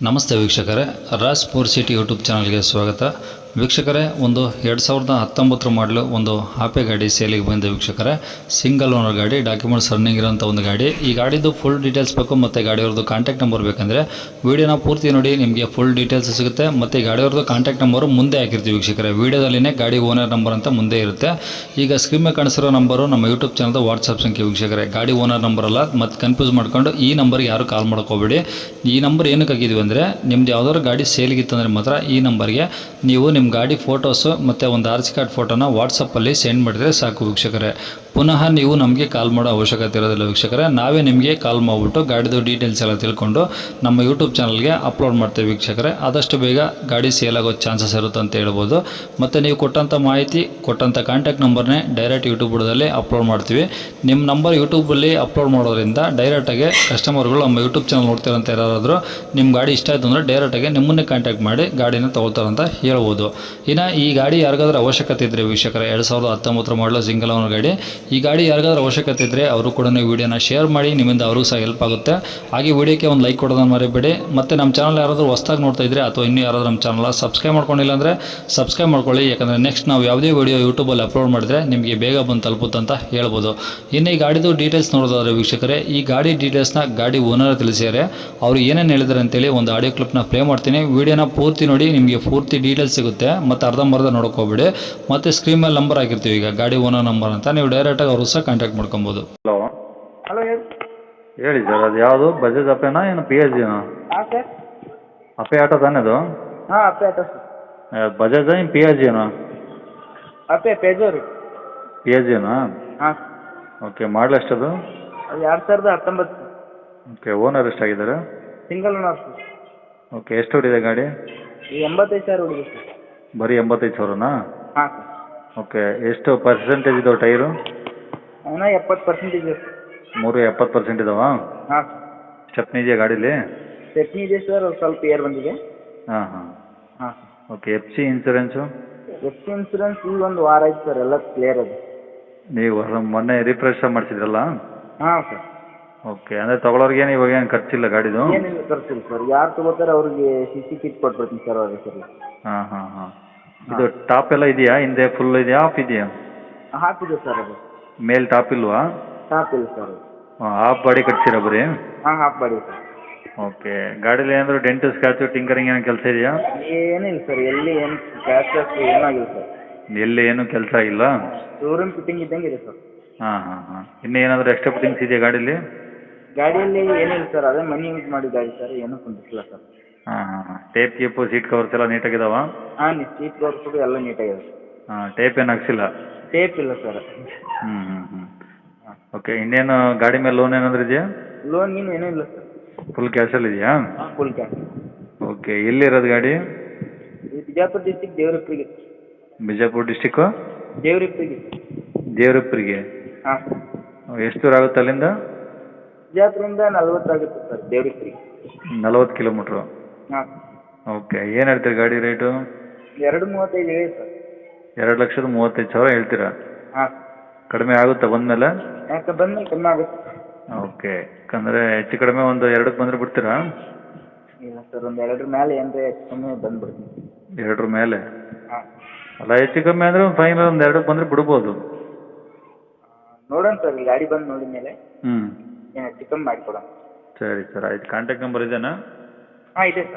ನಮಸ್ತೆ ವೀಕ್ಷಕರೇ, Raj sport city YouTube ಚಾನಲ್ಗೆ ಸ್ವಾಗತ. ವೀಕ್ಷಕರೇ, ಒಂದು 2019 ಮಾಡಲು ಒಂದು ಆಪೆ ಗಾಡಿ ಸೇಲಿಗೆ ಬಂದ ವೀಕ್ಷಕರೇ. ಸಿಂಗಲ್ ಓನರ್ ಗಾಡಿ, ಡಾಕ್ಯುಮೆಂಟ್ಸ್ ರನ್ನಿಂಗ್ ಇರೋಂಥ ಒಂದು ಗಾಡಿ. ಈ ಗಾಡಿದು ಫುಲ್ ಡೀಟೇಲ್ಸ್ ಬೇಕು ಮತ್ತು ಗಾಡಿಯವ್ರದ್ದು ಕಾಂಟ್ಯಾಕ್ಟ್ ನಂಬರ್ ಬೇಕಂದರೆ ವೀಡಿಯೋನ ಪೂರ್ತಿ ನೋಡಿ, ನಿಮಗೆ ಫುಲ್ ಡೀಟೇಲ್ಸ್ ಸಿಗುತ್ತೆ. ಮತ್ತು ಗಾಡಿಯವ್ರದ್ದು ಕಾಂಟ್ಯಾಕ್ಟ್ ನಂಬರು ಮುಂದೆ ಹಾಕಿರ್ತೀವಿ ವೀಕ್ಷಕರೇ. ವೀಡಿಯೋದಲ್ಲಿನೇ ಗಾಡಿ ಓನರ್ ನಂಬರ್ ಅಂತ ಮುಂದೆ ಇರುತ್ತೆ. ಈಗ ಸ್ಕ್ರೀನ್ ಮೇಲೆ ಕಾಣಿಸಿರೋ ನಂಬರು ನಮ್ಮ ಯೂಟ್ಯೂಬ್ ಚಾನಲ್ದು ವಾಟ್ಸಪ್ ಸಂಖ್ಯೆ ವೀಕ್ಷಕರೇ. ಗಾಡಿ ಓನರ್ ನಂಬರ್ ಅಲ್ಲ, ಮತ್ತು ಕನ್ಫ್ಯೂಸ್ ಮಾಡ್ಕೊಂಡು ಈ ನಂಬರ್ಗೆ ಯಾರು ಕಾಲ್ ಮಾಡ್ಕೋಬೇಡಿ. ಈ ನಂಬರ್ ಏನಕ್ಕೆ ಹಾಕಿದ್ವಿ ಅಂದರೆ, ನಿಮ್ದು ಯಾವ್ದಾದ್ರು ಗಾಡಿ ಸೇಲ್ಗಿತ್ತಂದರೆ ಮಾತ್ರ ಈ ನಂಬರ್ಗೆ ನೀವು ನಿಮ್ಮ ಗಾಡಿ ಫೋಟೋಸು ಮತ್ತು ಒಂದು ಆರ್ ಸಿ ಕಾರ್ಡ್ ಫೋಟೋನ ವಾಟ್ಸಪ್ಪಲ್ಲಿ ಸೆಂಡ್ ಮಾಡಿದರೆ ಸಾಕು ವೀಕ್ಷಕರೇ. ಪುನಃ ನೀವು ನಮಗೆ ಕಾಲ್ ಮಾಡೋ ಅವಶ್ಯಕತೆ ಇರೋದಿಲ್ಲ ವೀಕ್ಷಕರೇ. ನಾವೇ ನಿಮಗೆ ಕಾಲ್ ಮಾಡಿಬಿಟ್ಟು ಗಾಡಿದು ಡೀಟೇಲ್ಸ್ ಎಲ್ಲ ತಿಳ್ಕೊಂಡು ನಮ್ಮ ಯೂಟ್ಯೂಬ್ ಚಾನಲ್ಗೆ ಅಪ್ಲೋಡ್ ಮಾಡ್ತೇವೆ ವೀಕ್ಷಕರೇ. ಆದಷ್ಟು ಬೇಗ ಗಾಡಿ ಸೇಲ್ ಆಗೋ ಚಾನ್ಸಸ್ ಇರುತ್ತೆ ಅಂತ ಹೇಳ್ಬೋದು. ಮತ್ತು ನೀವು ಕೊಟ್ಟಂಥ ಮಾಹಿತಿ, ಕೊಟ್ಟಂಥ ಕಾಂಟ್ಯಾಕ್ಟ್ ನಂಬರ್ನೇ ಡೈರೆಕ್ಟ್ ಯೂಟ್ಯೂಬ್ ಬುಡದಲ್ಲಿ ಅಪ್ಲೋಡ್ ಮಾಡ್ತೀವಿ. ನಿಮ್ಮ ನಂಬರ್ ಯೂಟ್ಯೂಬಲ್ಲಿ ಅಪ್ಲೋಡ್ ಮಾಡೋದ್ರಿಂದ ಡೈರೆಕ್ಟಾಗಿ ಕಸ್ಟಮರ್ಗಳು ನಮ್ಮ ಯೂಟ್ಯೂಬ್ ಚಾನಲ್ ನೋಡ್ತಿರೋಂಥ ಯಾರಾದರೂ ನಿಮ್ಮ ಗಾಡಿ ಇಷ್ಟ ಆಯಿತು ಅಂದರೆ ಡೈರೆಕ್ಟಾಗಿ ನಿಮ್ಮನ್ನೇ ಕಾಂಟ್ಯಾಕ್ಟ್ ಮಾಡಿ ಗಾಡಿನ ತೊಗೊಳ್ತಾರಂತ ಹೇಳ್ಬೋದು. ಇನ್ನು ಈ ಗಾಡಿ ಯಾರಿಗಾದ್ರೂ ಅವಶ್ಯಕತೆ ಇದ್ದರೆ ವೀಕ್ಷಕರೇ, 2019 ಮಾಡಲು ಸಿಂಗಲ್ ಓನರ್ ಗಾಡಿ. ಈ ಗಾಡಿ ಯಾರಿಗಾದ್ರೂ ಅವಶ್ಯಕತೆ ಇದ್ದರೆ ಅವರು ಕೂಡ ವೀಡಿಯೋನ ಶೇರ್ ಮಾಡಿ, ನಿಮ್ಮಿಂದ ಅವ್ರಿಗೂ ಸಹ ಹೆಲ್ಪ್ ಆಗುತ್ತೆ. ಹಾಗೆ ವೀಡಿಯೋಕ್ಕೆ ಒಂದು ಲೈಕ್ ಕೊಡೋದನ್ನು ಮರಿಬೇಡಿ. ಮತ್ತು ನಮ್ಮ ಚಾನಲ್ ಯಾರಾದರೂ ಹೊಸ್ದಾಗಿ ನೋಡ್ತಾ ಇದ್ದರೆ ಅಥವಾ ಇನ್ನೂ ಯಾರಾದರೂ ನಮ್ಮ ಚಾನಲ್ ಸಬ್ಸ್ಕ್ರೈಬ್ ಮಾಡ್ಕೊಂಡಿಲ್ಲ ಅಂದರೆ ಸಬ್ಸ್ಕ್ರೈಬ್ ಮಾಡ್ಕೊಳ್ಳಿ. ಯಾಕಂದರೆ ನೆಕ್ಸ್ಟ್ ನಾವು ಯಾವುದೇ ವೀಡಿಯೋ ಯೂಟ್ಯೂಬಲ್ಲಿ ಅಪ್ಲೋಡ್ ಮಾಡಿದರೆ ನಿಮಗೆ ಬೇಗ ಬಂದು ತಲುಪುತ್ತೆ ಅಂತ ಹೇಳ್ಬೋದು. ಇನ್ನು ಈ ಗಾಡಿದು ಡೀಟೇಲ್ಸ್ ನೋಡೋದಾದ್ರೆ ವೀಕ್ಷಕರೇ, ಈ ಗಾಡಿ ಡೀಟೇಲ್ಸ್ನ ಗಾಡಿ ಓನರ್ ತಿಳಿಸಿದ್ದಾರೆ. ಅವರು ಏನೇನು ಹೇಳಿದ್ದಾರೆ ಅಂತೇಳಿ ಒಂದು ಆಡಿಯೋ ಕ್ಲಿಪ್ನ ಪ್ಲೇ ಮಾಡ್ತೀನಿ. ವೀಡಿಯೋನ ಪೂರ್ತಿ ನೋಡಿ, ನಿಮಗೆ ಪೂರ್ತಿ ಡೀಟೇಲ್ಸ್ ಸಿಗುತ್ತೆ. ಮತ್ತು ಅರ್ಧಂಬರ್ಧ ನೋಡ್ಕೋಬೇಡಿ. ಮತ್ತು ಸ್ಕ್ರೀನ್ ಮೇಲೆ ನಂಬರ್ ಆಗಿರ್ತೀವಿ, ಈಗ ಗಾಡಿ ಓನರ್ ನಂಬರ್ ಅಂತ, ನೀವು ಡೈರೆಕ್ಟಾಗಿ ಅವರು ಸಹ ಕಾಂಟ್ಯಾಕ್ಟ್ ಮಾಡ್ಕೊಬೋದು. ಹಲೋ ಹಲೋ ಹೇಳಿ ಸರ್, ಅದು ಯಾವುದು ಬಜಾಜ್ ಅಪೆನಾ ಏನು ಪಿ ಎಚ್ ಜಿನಾ? ಹಾಂ ಸರ್. ಅಪೆ ಆಟೋ ತಾನೇ ಅದು? ಹಾಂ ಅಪ್ಪೆ ಆಟೋ ಸರ್. ಬಜಾಜ್ ಏನು ಪಿ ಎಚ್ ಜಿನಾ? ಅಪ್ಪೆ ಪೇಜೋ ರೀ. ಪಿ ಎಚ್ ಜಿನಾ? ಹಾಂ. ಓಕೆ, ಮಾಡಲ್ ಎಷ್ಟದು? ಅದು 2019. ಓಕೆ, ಓನರ್ ಎಷ್ಟಾಗಿದ್ದಾರೆ? Single owner sir. ಓಕೆ, ಎಷ್ಟು ಹೊಡಿದೆ ಗಾಡಿ? ಈ 85,000 ಹುಡುಗಿ ಸರ್. ಬರೀ 85,000ನಾ? ಹಾಂ ಸರ್. ಓಕೆ, ಎಷ್ಟು ಪರ್ಸೆಂಟೇಜ್ ಇದಾವೆ ಟೈರು? ಏನೋ 70% ಇದೆ ಸರ್. 70% ಇದಾವಾ? ಹಾಂ ಸರ್. ಸ್ಟೆಪ್ನಿ ಇದೆಯಾ ಗಾಡೀಲಿ? ಚಟ್ನಿ ಇದೆ ಸರ್, ಸ್ವಲ್ಪ ಏರ್ ಬಂದಿದೆ. ಹಾಂ ಹಾಂ. ಹಾಂ sir. Okay, F C insurance? F C insurance ಈಗ ಒಂದು ವಾರ ಆಯ್ತು ಸರ್, ಎಲ್ಲ ಕ್ಲಿಯರ್ ಅದು. ನೀವು ಮೊನ್ನೆ ರಿಫ್ರೆಶ್ ಮಾಡಿಸಿದ್ರಲ್ಲ? ಹಾಂ ಸರ್. ಓಕೆ, ಅಂದರೆ ತೊಗೊಳೋರ್ಗೇನು ಇವಾಗ ಏನು ಖರ್ಚಿಲ್ಲ ಗಾಡಿದು? ಏನಿಲ್ಲ ಖರ್ಚಿಲ್ಲ ಸರ್. ಯಾರು ತೊಗೋತಾರೆ ಅವ್ರಿಗೆ CC ಕಿಟ್ ಕೊಟ್ಬಿಡ್ತೀನಿ ಸರ್ ಅವ್ರಿಗೆ ಸರ್. ಹಾಂ ಹಾಂ ಹಾಂ. ಇದು ಟಾಪ್ ಎಲ್ಲ ಇದೆಯಾ? ಹಿಂದೆ ಫುಲ್ ಇದೆಯಾ, ಆಫ್ ಇದೆಯಾ? ಹಾಕಿದೆ ಸರ್ ಅದು. ಮೇಲ್ ಟಾಪ್ ಇಲ್ವಾ? ಟಾಪ್ ಇಲ್ಲ ಸರ್ ಅದು. ಹಾಫ್ ಬಾಡಿ ಕಟ್ಸಿರ ಬರೀ? ಹಾಂ ಹಾಫ್ ಬಾಡಿ ಸರ್. ಓಕೆ, ಗಾಡೀಲಿ ಏನಾದರೂ ಡೆಂಟು ಸ್ಕ್ರಾಚು ಟಿಂಕರಿಂಗ್ ಏನೋ ಕೆಲಸ ಇದೆಯಾ? ಏನಿಲ್ಲ ಸರ್, ಎಲ್ಲಿ ಏನು ಕ್ಯಾಶ್ ಏನಾಗಿಲ್ಲ ಸರ್. ಎಲ್ಲಿ ಏನೂ ಕೆಲಸ ಆಗಿಲ್ಲ? ಶೋರೂಮ್ ಫಿಟ್ಟಿಂಗ್ ಇದ್ದಂಗೆ ಇದೆ ಸರ್. ಹಾಂ ಹಾಂ ಹಾಂ. ಇನ್ನೂ ಏನಾದರೂ ಎಕ್ಸ್ಟ್ರಾ ಫಿಟ್ಟಿಂಗ್ಸ್ ಇದೆಯಾ ಗಾಡೀಲಿ? ಗಾಡಿಯಲ್ಲಿ ಏನಿಲ್ಲ ಸರ್, ಅದೇ ಮನಿ ಯೂಸ್ ಮಾಡಿ ಗಾಡಿ ಸರ್, ಏನೂ ಕುಂದಿಸಿಲ್ಲ ಸರ್. ಹಾಂ ಹಾಂ ಹಾಂ. ಟೇಪ್ ಗೀಪು ಸೀಟ್ ಕವರ್ಸ್ ಎಲ್ಲ ನೀಟಾಗಿದಾವ? ಹಾಂ, ಸೀಟ್ ಕವರ್ಸ್ ಎಲ್ಲ ನೀಟಾಗಿದೆ. ಹಾಂ, ಟೇಪ್ ಏನು ಹಾಕ್ಸಿಲ್ಲ? ಟೇಪ್ ಇಲ್ಲ ಸರ್. ಹ್ಞೂ ಹ್ಞೂ ಹ್ಞೂ. ಓಕೆ, ಇನ್ನೇನು ಗಾಡಿ ಮೇಲೆ ಲೋನ್ ಏನಾದರೂ ಇದೆಯಾ? ಲೋನ್ ಗೀನ್ ಏನೂ ಇಲ್ಲ ಸರ್. ಫುಲ್ ಕ್ಯಾಶಲ್ಲಿ ಇದೆಯಾ? ಹಾಂ, ಫುಲ್ ಕ್ಯಾಶ್. ಓಕೆ, ಎಲ್ಲಿರೋದು ಗಾಡಿ? ಇದು ಬಿಜಾಪುರ ಡಿಸ್ಟಿಕ್ ದೇವರಪ್ಪರಿಗೆ. ಬಿಜಾಪುರ ಡಿಸ್ಟಿಕ್ಕು ದೇವರಪ್ಪರಿಗೆ. ದೇವರಪ್ಪರಿಗೆ? ಹಾಂ. ಎಷ್ಟು ದೂರ ಆಗುತ್ತೆ ಅಲ್ಲಿಂದ? ಬಿಜಾಪುರಿಂದ 40 ಆಗುತ್ತೆ ಸರ್ ದೇವರಪ್ಪರಿಗೆ. 40 ಕಿಲೋಮೀಟ್ರು? ಹಾಂ. ಓಕೆ, ಏನು ಹೇಳ್ತೀರಿ ಗಾಡಿ ರೇಟು? 235 ಹೇಳಿ ಸರ್. 2,35,000 ಹೇಳ್ತೀರಾ? ಹಾಂ. ಕಡಿಮೆ ಆಗುತ್ತಾ ಬಂದಮೇಲೆ? ಯಾಕೆ ಬಂದ್ಮೇಲೆ ಕಮ್ಮಿ ಆಗುತ್ತೆ. ಓಕೆ, ಯಾಕಂದರೆ ಹೆಚ್ಚು ಕಡಿಮೆ ಒಂದು 2ಕ್ಕೆ ಬಂದರೆ ಬಿಡ್ತೀರಾ? ಇಲ್ಲ ಸರ್, ಒಂದು 2 ಮೇಲೆ ಏನರ ಹೆಚ್ಚು ಕಮ್ಮಿ ಬಂದುಬಿಡ್ತೀನಿ. 2 ಮೇಲೆ? ಹಾಂ. ಅಲ್ಲ, ಹೆಚ್ಚು ಕಮ್ಮಿ ಅಂದರೆ ಒಂದು ಫೈನಲ್ ಒಂದು 2ಕ್ಕೆ ಬಂದರೆ ಬಿಡ್ಬೋದು. ನೋಡೋಣ ಸರ್, ಈ ಗಾಡಿ ಬಂದು ನೋಡಿದ ಮೇಲೆ ಹ್ಞೂ, ಏನು ಹೆಚ್ಚು ಕಮ್ಮಿ ಮಾಡಿಕೊಡೋಣ. ಸರಿ ಸರ್, ಆಯ್ತು. ಕಾಂಟ್ಯಾಕ್ಟ್ ನಂಬರ್ ಇದೆಯಾ? ಹಾಂ, ಇದೆ ಸರ್.